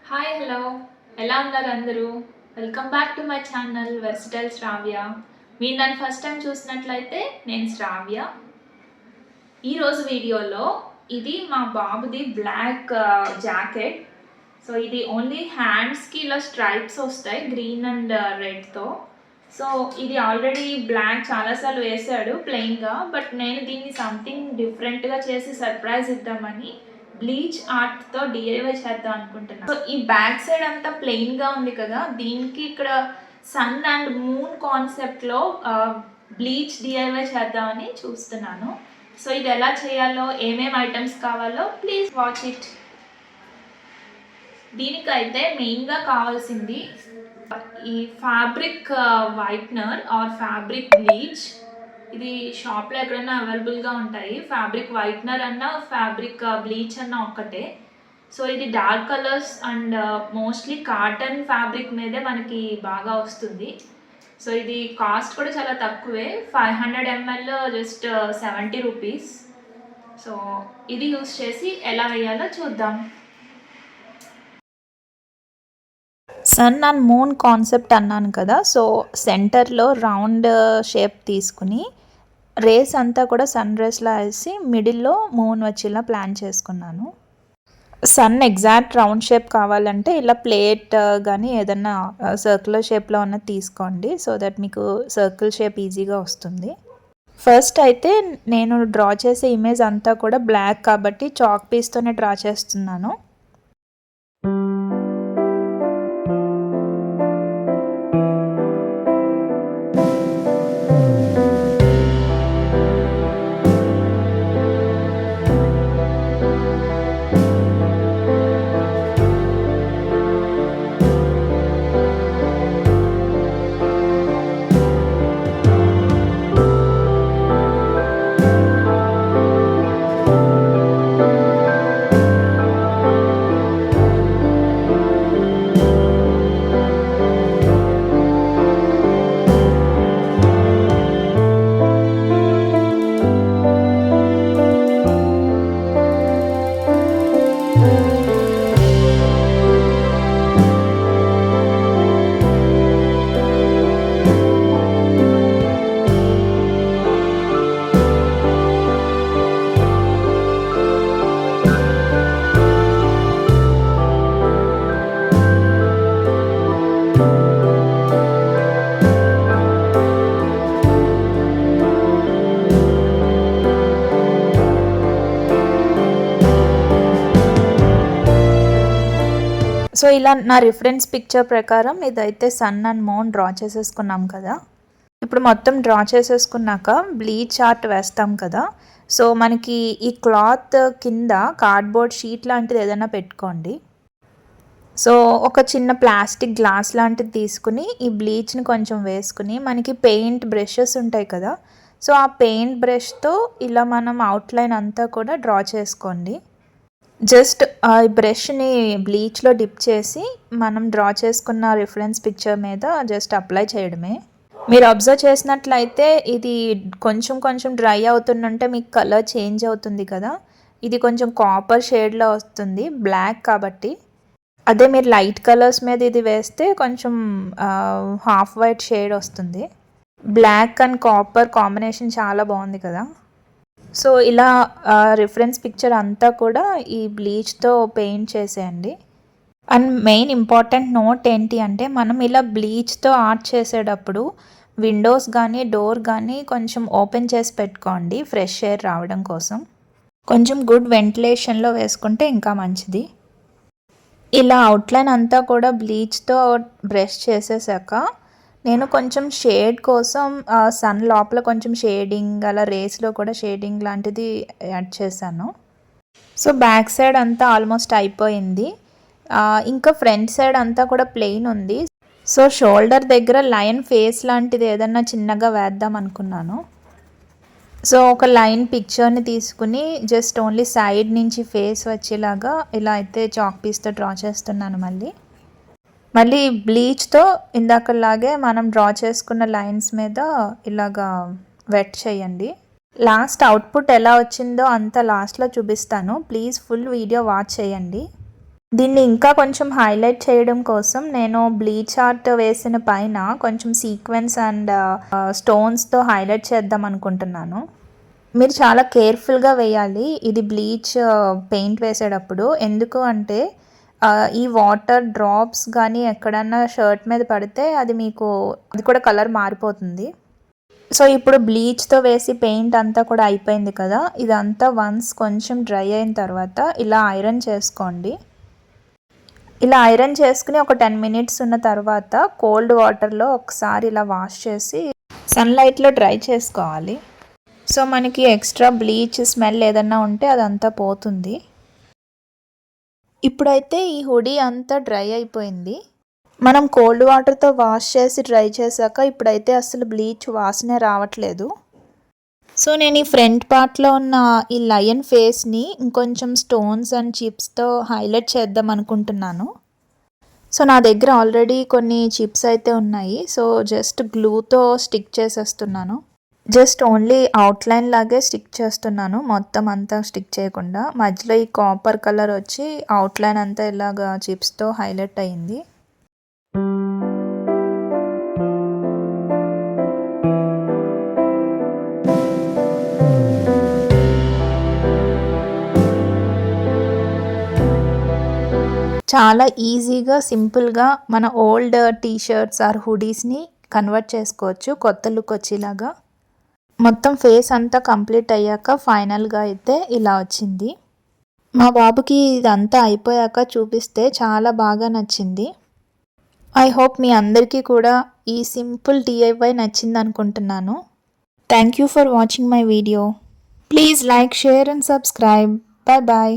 Hi hello ఎలా ఉన్నారు అందరూ? Welcome back to my channel versatile Shravya. మీరు నన్ను ఫస్ట్ టైం చూసినట్లయితే నేను శ్రావ్య. ఈరోజు వీడియోలో ఇది మా బాబుది బ్లాక్ జాకెట్. సో ఇది ఓన్లీ హ్యాండ్స్కి ఇలా స్ట్రైప్స్ వస్తాయి గ్రీన్ అండ్ రెడ్తో. సో ఇది ఆల్రెడీ బ్లాక్ చాలాసార్లు వేసాడు ప్లెయిన్గా, బట్ నేను దీన్ని సంథింగ్ డిఫరెంట్గా చేసి సర్ప్రైజ్ ఇద్దామని బ్లీచ్ ఆర్ట్తో డిఐవై చేద్దాం అనుకుంటున్నాను. సో ఈ బ్యాక్ సైడ్ అంతా ప్లెయిన్గా ఉంది కదా, దీనికి ఇక్కడ సన్ అండ్ మూన్ కాన్సెప్ట్లో బ్లీచ్ డిఐవై చేద్దామని చూస్తున్నాను. సో ఇది ఎలా చేయాలో, ఏమేమి ఐటమ్స్ కావాలో ప్లీజ్ వాచ్ ఇట్. దీనికైతే మెయిన్గా కావాల్సింది ఈ fabric whitener or fabric bleach. ఇది షాప్లో ఎక్కడైనా అవైలబుల్గా ఉంటాయి. ఫ్యాబ్రిక్ వైట్నర్ అన్న ఫ్యాబ్రిక్ బ్లీచ్ అన్న ఒక్కటే. సో ఇది dark colours and mostly cotton fabric మీదే మనకి బాగా వస్తుంది. సో ఇది కాస్ట్ కూడా చాలా తక్కువే, 500 ml జస్ట్ 70 రూపీస్. సో ఇది యూస్ చేసి ఎలా వేయాలో చూద్దాం. సన్ అండ్ మూన్ కాన్సెప్ట్ అన్నాను కదా, సో సెంటర్లో రౌండ్ షేప్ తీసుకుని రేస్ అంతా కూడా సన్ రేస్లా వేసి మిడిల్లో మూన్ వచ్చేలా ప్లాన్ చేసుకున్నాను. సన్ ఎగ్జాక్ట్ రౌండ్ షేప్ కావాలంటే ఇలా ప్లేట్ కానీ ఏదన్నా సర్క్యులర్ షేప్లో ఉన్న తీసుకోండి, సో దట్ మీకు సర్కిల్ షేప్ ఈజీగా వస్తుంది. ఫస్ట్ అయితే నేను డ్రా చేసే ఇమేజ్ అంతా కూడా బ్లాక్ కాబట్టి చాక్ పీస్తోనే డ్రా చేస్తున్నాను. సో ఇలా నా రిఫరెన్స్ పిక్చర్ ప్రకారం ఇదైతే సన్ అండ్ మూన్ డ్రా చేసేసుకున్నాం కదా. ఇప్పుడు మొత్తం డ్రా చేసేసుకున్నాక బ్లీచ్ ఆర్ట్ వేస్తాం కదా. సో మనకి ఈ క్లాత్ కింద కార్డ్బోర్డ్ షీట్ లాంటిది ఏదైనా పెట్టుకోండి. సో ఒక చిన్న ప్లాస్టిక్ గ్లాస్ లాంటిది తీసుకుని ఈ బ్లీచ్ని కొంచెం వేసుకుని మనకి పెయింట్ బ్రషెస్ ఉంటాయి కదా, సో ఆ పెయింట్ బ్రష్తో ఇలా మనం అవుట్లైన్ అంతా కూడా డ్రా చేసుకోండి. జస్ట్ ఆ బ్రష్ని బ్లీచ్లో డిప్ చేసి మనం డ్రా చేసుకున్న రిఫరెన్స్ పిక్చర్ మీద జస్ట్ అప్లై చేయడమే. మీరు అబ్జర్వ్ చేసినట్లయితే ఇది కొంచెం కొంచెం డ్రై అవుతుందంటే మీకు కలర్ చేంజ్ అవుతుంది కదా, ఇది కొంచెం కాపర్ షేడ్లో వస్తుంది బ్లాక్ కాబట్టి. అదే మీరు లైట్ కలర్స్ మీద ఇది వేస్తే కొంచెం హాఫ్ వైట్ షేడ్ వస్తుంది. బ్లాక్ అండ్ కాపర్ కాంబినేషన్ చాలా బాగుంది కదా. సో ఇలా రిఫరెన్స్ పిక్చర్ అంతా కూడా ఈ బ్లీచ్తో పెయింట్ చేసేయండి. అండ్ మెయిన్ ఇంపార్టెంట్ నోట్ ఏంటి అంటే, మనం ఇలా బ్లీచ్తో ఆర్ట్ చేసేటప్పుడు విండోస్ కానీ డోర్ కానీ కొంచెం ఓపెన్ చేసి పెట్టుకోండి, ఫ్రెష్ ఎయిర్ రావడం కోసం. కొంచెం గుడ్ వెంటిలేషన్లో వేసుకుంటే ఇంకా మంచిది. ఇలా అవుట్లైన్ అంతా కూడా బ్లీచ్తో బ్రష్ చేసేసాక నేను కొంచెం షేడ్ కోసం సన్ లోపల కొంచెం షేడింగ్, అలా రేస్లో కూడా షేడింగ్ లాంటిది యాడ్ చేశాను. సో బ్యాక్ సైడ్ అంతా ఆల్మోస్ట్ అయిపోయింది. ఇంకా ఫ్రంట్ సైడ్ అంతా కూడా ప్లెయిన్ ఉంది. సో షోల్డర్ దగ్గర లైన్ ఫేస్ లాంటిది ఏదన్నా చిన్నగా వేద్దాం అనుకున్నాను. సో ఒక లైన్ పిక్చర్ని తీసుకుని జస్ట్ ఓన్లీ సైడ్ నుంచి ఫేస్ వచ్చేలాగా ఇలా అయితే చాక్ పీస్తో డ్రా చేస్తున్నాను. మళ్ళీ బ్లీచ్తో ఇందాకలాగే మనం డ్రా చేసుకున్న లైన్స్ మీద ఇలాగా వెట్ చేయండి. లాస్ట్ అవుట్పుట్ ఎలా వచ్చిందో అంత లాస్ట్లో చూపిస్తాను, ప్లీజ్ ఫుల్ వీడియో వాచ్ చేయండి. దీన్ని ఇంకా కొంచెం హైలైట్ చేయడం కోసం నేను బ్లీచ్ ఆర్ట్ వేసిన పైన కొంచెం సీక్వెన్స్ అండ్ స్టోన్స్తో హైలైట్ చేద్దాం అనుకుంటున్నాను. మీరు చాలా కేర్ఫుల్గా వేయాలి ఇది బ్లీచ్ పెయింట్ వేసేటప్పుడు. ఎందుకు అంటే ఈ వాటర్ డ్రాప్స్ కానీ ఎక్కడన్నా షర్ట్ మీద పడితే అది కూడా కలర్ మారిపోతుంది. సో ఇప్పుడు బ్లీచ్తో వేసి పెయింట్ అంతా కూడా అయిపోయింది కదా, ఇదంతా వన్స్ కొంచెం డ్రై అయిన తర్వాత ఇలా ఐరన్ చేసుకోండి. ఇలా ఐరన్ చేసుకుని ఒక 10 మినిట్స్ ఉన్న తర్వాత కోల్డ్ వాటర్లో ఒకసారి ఇలా వాష్ చేసి సన్లైట్లో డ్రై చేసుకోవాలి. సో మనకి ఎక్స్ట్రా బ్లీచ్ స్మెల్ ఏదన్నా ఉంటే అదంతా పోతుంది. ఇప్పుడైతే ఈ హుడీ అంతా డ్రై అయిపోయింది. మనం కోల్డ్ వాటర్తో వాష్ చేసి డ్రై చేశాక ఇప్పుడైతే అసలు బ్లీచ్ వాసనే రావట్లేదు. సో నేను ఈ ఫ్రంట్ పార్ట్లో ఉన్న ఈ లయన్ ఫేస్ని ఇంకొంచెం స్టోన్స్ అండ్ చిప్స్తో హైలైట్ చేద్దాం అనుకుంటున్నాను. సో నా దగ్గర ఆల్రెడీ కొన్ని చిప్స్ అయితే ఉన్నాయి. సో జస్ట్ గ్లూతో స్టిక్ చేసేస్తున్నాను. జస్ట్ ఓన్లీ అవుట్లైన్ లాగే స్టిక్ చేస్తున్నాను, మొత్తం అంతా స్టిక్ చేయకుండా. మధ్యలో ఈ కాపర్ కలర్ వచ్చి అవుట్లైన్ అంతా ఇలాగా చిప్స్తో హైలైట్ అయ్యింది. చాలా ఈజీగా సింపుల్గా మన ఓల్డ్ టీషర్ట్స్ ఆర్ హుడీస్ని కన్వర్ట్ చేసుకోవచ్చు కొత్త లుక్ వచ్చేలాగా. మొత్తం ఫేస్ అంతా కంప్లీట్ అయ్యాక ఫైనల్గా అయితే ఇలా వచ్చింది. మా బాబుకి ఇదంతా అయిపోయాక చూపిస్తే చాలా బాగా నచ్చింది. ఐ హోప్ మీ అందరికీ కూడా ఈ సింపుల్ DIY నచ్చింది అనుకుంటున్నాను. Thank you for watching my video. Please like, share and subscribe. Bye bye.